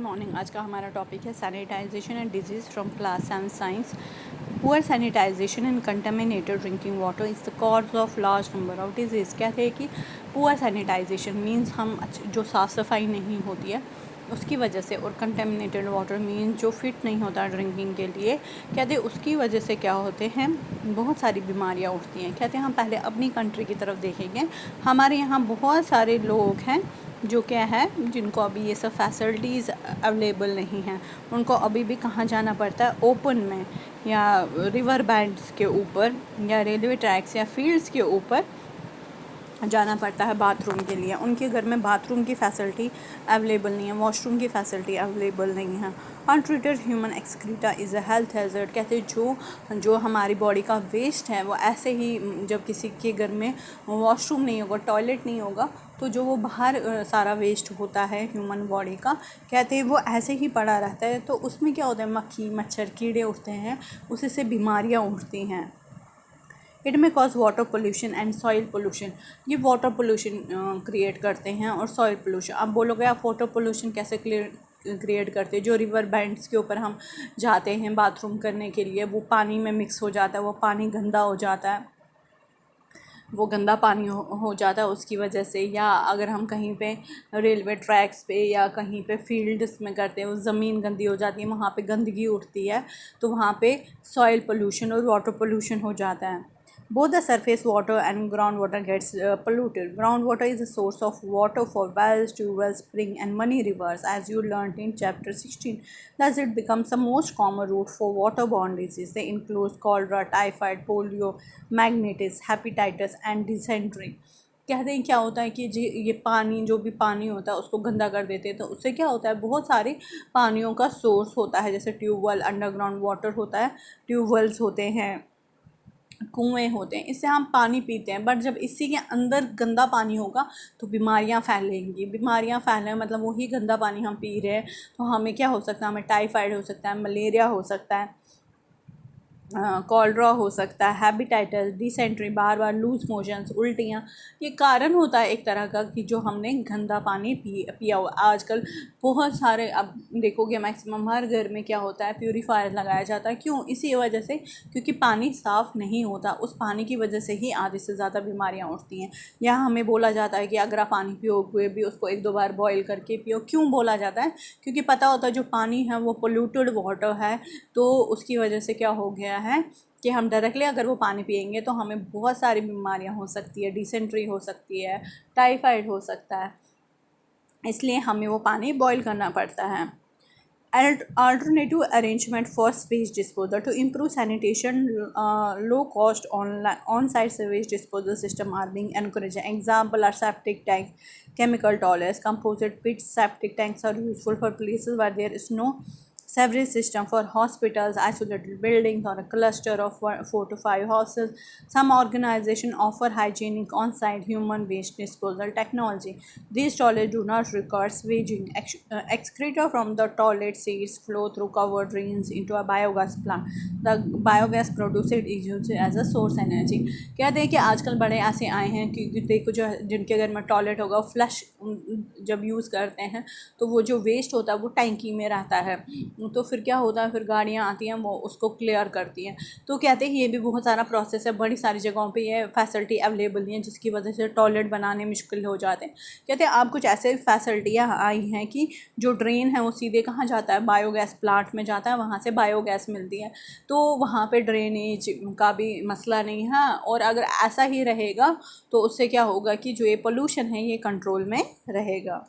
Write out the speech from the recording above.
Morning. आज का हमारा टॉपिक है sanitisation and disease from class 7 science. Poor sanitisation and contaminated drinking water is the cause of large number of disease. कहते हैं कि poor sanitisation means हम जो साफ़ सफाई नहीं होती है उसकी वजह से, और कंटेमिनेटेड वाटर मीन जो फिट नहीं होता ड्रिंकिंग के लिए, कहते हैं उसकी वजह से क्या होते हैं, बहुत सारी बीमारियां उठती हैं। कहते हैं हम पहले अपनी कंट्री की तरफ देखेंगे। हमारे यहाँ बहुत सारे लोग हैं जो क्या है, जिनको अभी ये सब फैसिलिटीज़ अवेलेबल नहीं हैं। उनको अभी भी कहाँ जाना पड़ता है, ओपन में या रिवर बैंड्स के ऊपर या रेलवे ट्रैक्स या फील्ड्स के ऊपर जाना पड़ता है बाथरूम के लिए। उनके घर में बाथरूम की फ़ैसिलिटी अवेलेबल नहीं है, वॉशरूम की फ़ैसिलिटी अवेलेबल नहीं है। Untreated human excreta is a health hazard. कहते हैं जो हमारी बॉडी का वेस्ट है वो ऐसे ही, जब किसी के घर में वॉशरूम नहीं होगा, टॉयलेट नहीं होगा, तो जो वो बाहर सारा वेस्ट होता है ह्यूमन बॉडी का, कहते हैं वो ऐसे ही पड़ा रहता है। तो उसमें क्या होता है, मक्खी मच्छर कीड़े उठते हैं, उसी से बीमारियाँ उठती हैं। इट में cause water pollution and soil pollution. ये वाटर पोल्यूशन क्रिएट करते हैं और सॉइल पोल्यूशन। अब बोलोगे आप वाटर पोल्यूशन कैसे क्रिएट करते हैं? जो रिवर बैंड्स के ऊपर हम जाते हैं बाथरूम करने के लिए, वो पानी में मिक्स हो जाता है, वो पानी गंदा हो जाता है, वो गंदा पानी हो जाता है उसकी वजह से। या अगर हम कहीं पे रेलवे ट्रैक्स पे या कहीं पे फील्ड्स में करते हैं, वो ज़मीन गंदी हो जाती है, वहाँ पे गंदगी उठती है, तो वहाँ पे सॉइल पोल्यूशन और वाटर पोल्यूशन हो जाता है। Both the surface water and groundwater gets polluted. Groundwater is a source of water for wells, tubewells, spring and many rivers, as you learned in chapter 16. Thus, it becomes the most common route for waterborne diseases. They include cholera, typhoid, polio, magnetis, hepatitis and dysentery. कहते हैं क्या होता है कि जी ये पानी, जो भी पानी होता है उसको गंदा कर देते हैं, तो उससे क्या होता है, बहुत सारे पानियों का सोर्स होता है, जैसे ट्यूबवेल, अंडरग्राउंड वाटर होता है, ट्यूबवेल्स होते हैं, कुएँ होते हैं, इससे हम पानी पीते हैं। बट जब इसी के अंदर गंदा पानी होगा तो बीमारियां फैलेंगी। बीमारियां फैलें मतलब वही गंदा पानी हम पी रहे हैं, तो हमें क्या हो सकता है, हमें टाइफाइड हो सकता है, मलेरिया हो सकता है, कॉलरा हो सकता है, हेपेटाइटिस, डिसेंट्री, बार बार लूज मोशंस, उल्टियाँ। ये कारण होता है एक तरह का कि जो हमने गंदा पानी पिया हुआ। आजकल बहुत सारे, अब देखोगे मैक्सिमम हर घर में क्या होता है, प्यूरीफायर लगाया जाता है। क्यों? इसी वजह से, क्योंकि पानी साफ़ नहीं होता। उस पानी की वजह से ही आधे से ज़्यादा बीमारियाँ उठती हैं। या हमें बोला जाता है कि अगर आप पानी पियोगे भी उसको 1-2 बार बॉयल करके पियो। क्यों बोला जाता है? क्योंकि पता होता है जो पानी है वो पोल्यूटेड वाटर है, तो उसकी वजह से क्या हो गया है कि हम डायरेक्टली अगर वो पानी पिएंगे तो हमें बहुत सारी बीमारियां हो सकती है, डिसेंट्री हो सकती है, टाइफाइड हो सकता है, इसलिए हमें वो पानी बॉईल करना पड़ता है। Alternative arrangement for sewage disposal to improve sanitation, low cost on-site sewage disposal system are being encouraged. Example are septic tanks, chemical toilets, composite pits. Septic tanks are useful for places where there is no sewerage system, for hospitals, isolated buildings, or a cluster of 4 to 5 houses. Some organizations offer hygienic on-site human waste disposal technology. These toilets do not require swaging. Excreta from the toilet seats flow through covered drains into a biogas plant. The biogas produced is used as a source energy. कहते हैं कि आजकल बड़े ऐसे आए हैं कि देखो, जो जिनके घर में टॉयलेट होगा, फ्लश जब यूज़ करते हैं तो वो जो वेस्ट होता है वो टैंकी में रहता है, तो फिर क्या होता है, फिर गाड़ियाँ आती हैं वो उसको क्लियर करती हैं। तो कहते हैं ये भी बहुत सारा प्रोसेस है, बड़ी सारी जगहों पे ये फैसिलिटी अवेलेबल नहीं है, जिसकी वजह से टॉयलेट बनाने मुश्किल हो जाते हैं। कहते हैं अब कुछ ऐसे फैसिलिटियाँ आई हैं कि जो ड्रेन है वो सीधे कहाँ जाता है, बायोगैस प्लांट में जाता है, वहाँ से बायोगैस मिलती है, तो वहाँ पे ड्रेनेज का भी मसला नहीं है। और अगर ऐसा ही रहेगा तो उससे क्या होगा कि जो ये पोल्यूशन है ये कंट्रोल में रहेगा।